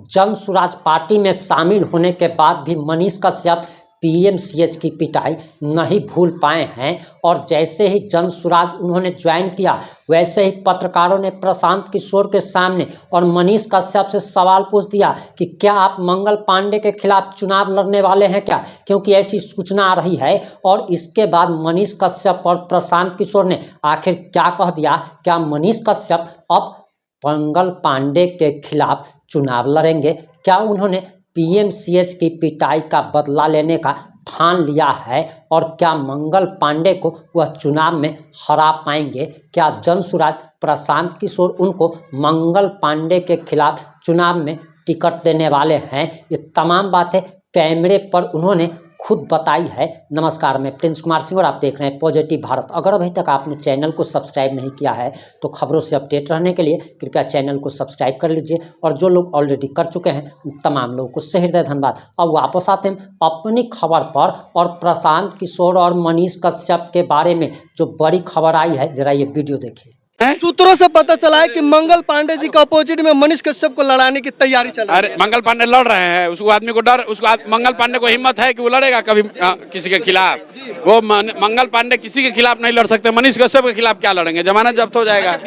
Jan Suraaj party में शामिल होने के बाद भी मनीष कश्यप पीएमसीएच की पिटाई नहीं भूल पाए हैं और जैसे ही जन सुराज उन्होंने ज्वाइन किया वैसे ही पत्रकारों ने प्रशांत किशोर के सामने और मनीष कश्यप से सवाल पूछ दिया कि क्या आप मंगल पांडे के खिलाफ चुनाव लड़ने वाले हैं क्या, क्योंकि ऐसी सूचना आ रही है। और इसके बाद मनीष कश्यप और प्रशांत किशोर ने आखिर क्या कह दिया, क्या मनीष कश्यप अब मंगल पांडे के खिलाफ चुनाव लड़ेंगे, क्या उन्होंने पीएमसीएच की पिटाई का बदला लेने का ठान लिया है और क्या मंगल पांडे को वह चुनाव में हरा पाएंगे, क्या जन सुराज प्रशांत किशोर उनको मंगल पांडे के खिलाफ चुनाव में टिकट देने वाले हैं, ये तमाम बातें कैमरे पर उन्होंने खुद बताई है। नमस्कार, मैं प्रिंस कुमार सिंह और आप देख रहे हैं पॉजिटिव भारत। अगर अभी तक आपने चैनल को सब्सक्राइब नहीं किया है तो खबरों से अपडेट रहने के लिए कृपया चैनल को सब्सक्राइब कर लीजिए और जो लोग ऑलरेडी कर चुके हैं उन तमाम लोगों को सहृदय धन्यवाद। अब वापस आते हैं अपनी खबर पर और प्रशांत किशोर और मनीष कश्यप के बारे में जो बड़ी खबर आई है, जरा ये वीडियो देखिए। सूत्रों से पता चला है कि मंगल पांडे जी का अपोजिट में मनीष कश्यप को लड़ाने की तैयारी चल रही है। अरे मंगल पांडे लड़ रहे हैं, उसको आदमी को डर, मंगल पांडे को हिम्मत है कि वो लड़ेगा कभी किसी के खिलाफ। वो मंगल पांडे किसी के खिलाफ नहीं लड़ सकते, मनीष कश्यप के खिलाफ क्या लड़ेंगे, जमानत जब्त हो जाएगा।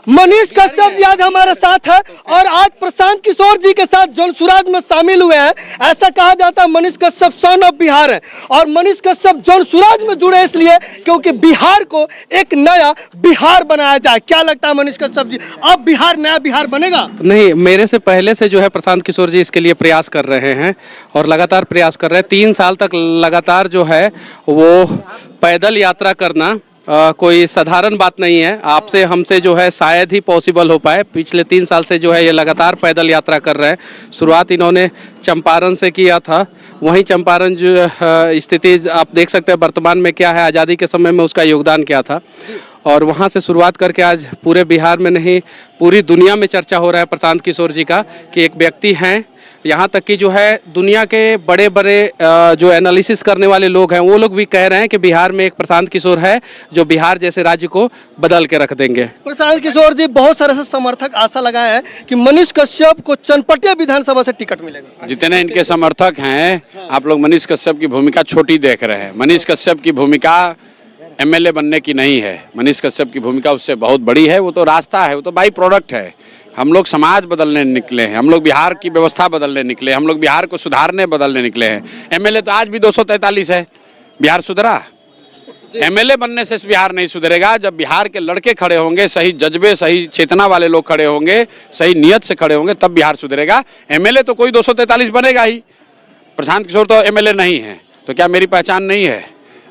मनीष कश्यप जी आज हमारे साथ है और आज प्रशांत किशोर जी के साथ जनसुराज में शामिल हुए हैं। ऐसा कहा जाता है मनीष कश्यप सन ऑफ बिहार है और मनीष कश्यप जनसुराज में जुड़े इसलिए क्योंकि बिहार को एक नया बिहार बनाया जाए। क्या लगता है मनीष कश्यप जी, अब बिहार नया बिहार बनेगा? नहीं, मेरे से पहले से जो है प्रशांत किशोर जी इसके लिए प्रयास कर रहे हैं और लगातार प्रयास कर रहे हैं। 3 साल तक लगातार जो है वो पैदल यात्रा करना कोई साधारण बात नहीं है। आपसे हमसे जो है शायद ही पॉसिबल हो पाए। पिछले 3 साल से जो है ये लगातार पैदल यात्रा कर रहे हैं। शुरुआत इन्होंने चंपारण से किया था, वहीं चंपारण जो स्थिति आप देख सकते हैं वर्तमान में क्या है, आज़ादी के समय में उसका योगदान क्या था और वहाँ से शुरुआत करके आज पूरे बिहार में नहीं पूरी दुनिया में चर्चा हो रहा है प्रशांत किशोर जी का कि एक व्यक्ति हैं। यहाँ तक कि जो है दुनिया के बड़े बड़े जो एनालिसिस करने वाले लोग हैं वो लोग भी कह रहे हैं कि बिहार में एक प्रशांत किशोर है जो बिहार जैसे राज्य को बदल के रख देंगे। प्रशांत किशोर जी बहुत सारे से समर्थक आशा लगाए हैं कि मनीष कश्यप को चनपटिया विधानसभा से टिकट मिलेगा। जितने इनके समर्थक हैं, आप लोग मनीष कश्यप की भूमिका छोटी देख रहे हैं। मनीष कश्यप की भूमिका एमएलए बनने की नहीं है, मनीष कश्यप की भूमिका उससे बहुत बड़ी है। वो तो रास्ता है, वो तो बाई प्रोडक्ट है। हम लोग समाज बदलने निकले हैं, हम लोग बिहार की व्यवस्था बदलने निकले, हम लोग बिहार को सुधारने बदलने निकले हैं। एमएलए तो आज भी 243 है, बिहार सुधरा? एमएलए बनने से बिहार नहीं सुधरेगा। जब बिहार के लड़के खड़े होंगे, सही जज्बे सही चेतना वाले लोग खड़े होंगे, सही नियत से खड़े होंगे, तब बिहार सुधरेगा। एमएलए तो कोई 243 बनेगा ही। प्रशांत किशोर तो एमएलए नहीं है, तो क्या मेरी पहचान नहीं है?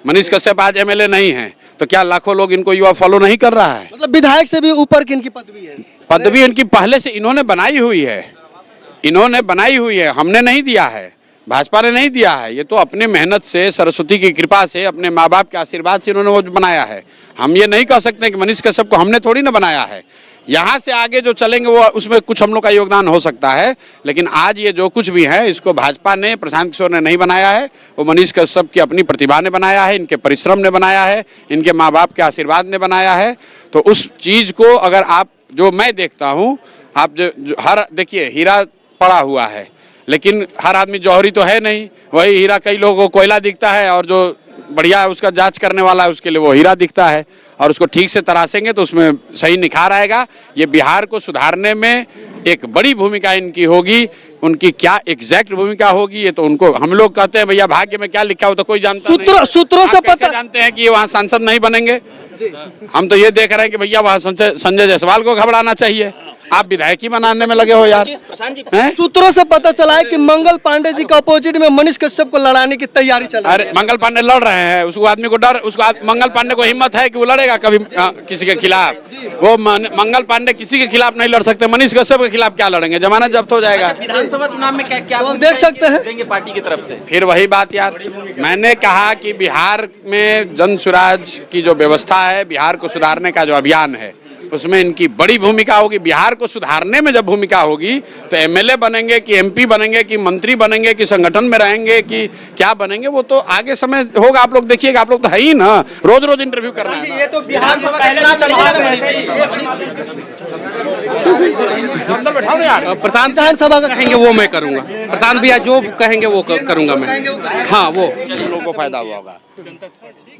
मनीष कश्यप आज एमएलए नहीं है, तो क्या लाखों लोग इनको युवा फॉलो नहीं कर रहा है? मतलब विधायक से भी ऊपर की इनकी पदवी है। पदवी इनकी पहले से इन्होंने बनाई हुई है, इन्होंने बनाई हुई है, हमने नहीं दिया है, भाजपा ने नहीं दिया है। ये तो अपने मेहनत से, सरस्वती की कृपा से, अपने माँ बाप के आशीर्वाद से इन्होंने वो बनाया है। हम ये नहीं कह सकते कि मनीष कश्यप को हमने थोड़ी ना बनाया है। यहाँ से आगे जो चलेंगे वो उसमें कुछ हम लोग का योगदान हो सकता है, लेकिन आज ये जो कुछ भी है इसको भाजपा ने, प्रशांत किशोर ने नहीं बनाया है। वो मनीष कश्यप की अपनी प्रतिभा ने बनाया है, इनके परिश्रम ने बनाया है, इनके माँ बाप के आशीर्वाद ने बनाया है। तो उस चीज़ को अगर आप, जो मैं देखता हूँ, आप जो हर देखिए हीरा पड़ा हुआ है, लेकिन हर आदमी जौहरी तो है नहीं। वही हीरा कई लोगों को कोयला दिखता है और जो बढ़िया उसका जांच करने वाला है उसके लिए वो हीरा दिखता है, और उसको ठीक से तराशेंगे तो उसमें सही निखार आएगा। ये बिहार को सुधारने में एक बड़ी भूमिका इनकी होगी। उनकी क्या एग्जैक्ट भूमिका होगी ये तो उनको, हम लोग कहते हैं भैया भाग्य में क्या लिखा हो तो कोई जानता नहीं। सूत्रों से पता जानते हैं कि ये वहाँ सांसद नहीं बनेंगे। हम तो ये देख रहे हैं कि भैया वहाँ संजय जायसवाल को घबराना चाहिए। आप विधायकी बनाने में लगे हो यार। सूत्रों से पता चला है कि मंगल पांडे जी का अपोजिट में मनीष कश्यप को लड़ाने की तैयारी चल रही है। अरे मंगल पांडे लड़ रहे हैं, उसको आदमी को डर, मंगल पांडे को हिम्मत है कि वो लड़ेगा कभी किसी के खिलाफ। वो मंगल पांडे किसी के खिलाफ नहीं लड़ सकते, मनीष कश्यप के खिलाफ क्या लड़ेंगे, जमानत जब्त हो जाएगा। विधानसभा चुनाव में क्या देख सकते हैं पार्टी की तरफ से। फिर वही बात यार, मैंने कहा कि बिहार में जन सुराज की जो व्यवस्था है, बिहार को सुधारने का जो अभियान है, उसमें इनकी बड़ी भूमिका होगी। बिहार को सुधारने में जब भूमिका होगी तो एमएलए बनेंगे कि एमपी बनेंगे कि मंत्री बनेंगे कि संगठन में रहेंगे कि क्या बनेंगे, वो तो आगे समय होगा। आप लोग देखिएगा, आप लोग तो है ही ना, रोज रोज इंटरव्यू कर रहे हैं। ये तो विधानसभा का चुनाव प्रशांत विधानसभा का कहेंगे वो मैं करूंगा, प्रशांत भैया जो कहेंगे वो करूंगा मैं। हाँ वो लोगों को फायदा हुआ होगा।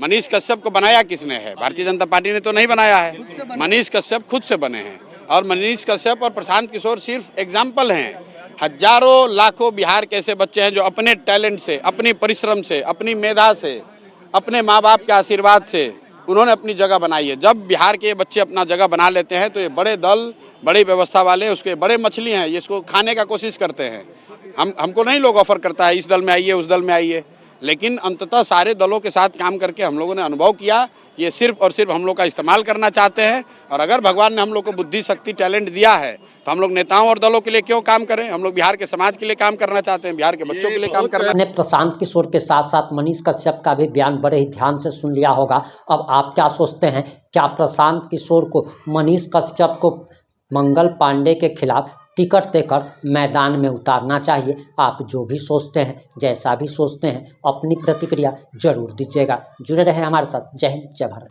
मनीष कश्यप को बनाया किसने है? भारतीय जनता पार्टी ने तो नहीं बनाया है, मनीष कश्यप खुद से बने हैं। और मनीष कश्यप और प्रशांत किशोर सिर्फ एग्जाम्पल हैं। हजारों लाखों बिहार के ऐसे बच्चे हैं जो अपने टैलेंट से, अपनी परिश्रम से, अपनी मेधा से, अपने माँ बाप के आशीर्वाद से उन्होंने अपनी जगह बनाई है। जब बिहार के बच्चे अपना जगह बना लेते हैं तो ये बड़े दल, बड़ी व्यवस्था वाले, उसके बड़े मछली हैं, ये इसको खाने का कोशिश करते हैं। हमको नहीं लोग ऑफर करता है इस दल में आइए, उस दल में आइए, लेकिन अंततः सारे दलों के साथ काम करके हम लोगों ने अनुभव किया ये सिर्फ और सिर्फ हम लोग का इस्तेमाल करना चाहते हैं। और अगर भगवान ने हम लोग को बुद्धि, शक्ति, टैलेंट दिया है तो हम लोग नेताओं और दलों के लिए क्यों काम करें? हम लोग बिहार के समाज के लिए काम करना चाहते हैं, बिहार के बच्चों के लिए काम करना। आपने प्रशांत किशोर के साथ साथ मनीष कश्यप का भी बयान बड़े ही ध्यान से सुन लिया होगा। अब आप क्या सोचते हैं, क्या प्रशांत किशोर को मनीष कश्यप को मंगल पांडे के खिलाफ टिकट देकर मैदान में उतारना चाहिए? आप जो भी सोचते हैं, जैसा भी सोचते हैं, अपनी प्रतिक्रिया जरूर दीजिएगा। जुड़े रहे हमारे साथ। जय हिंद, जय भारत।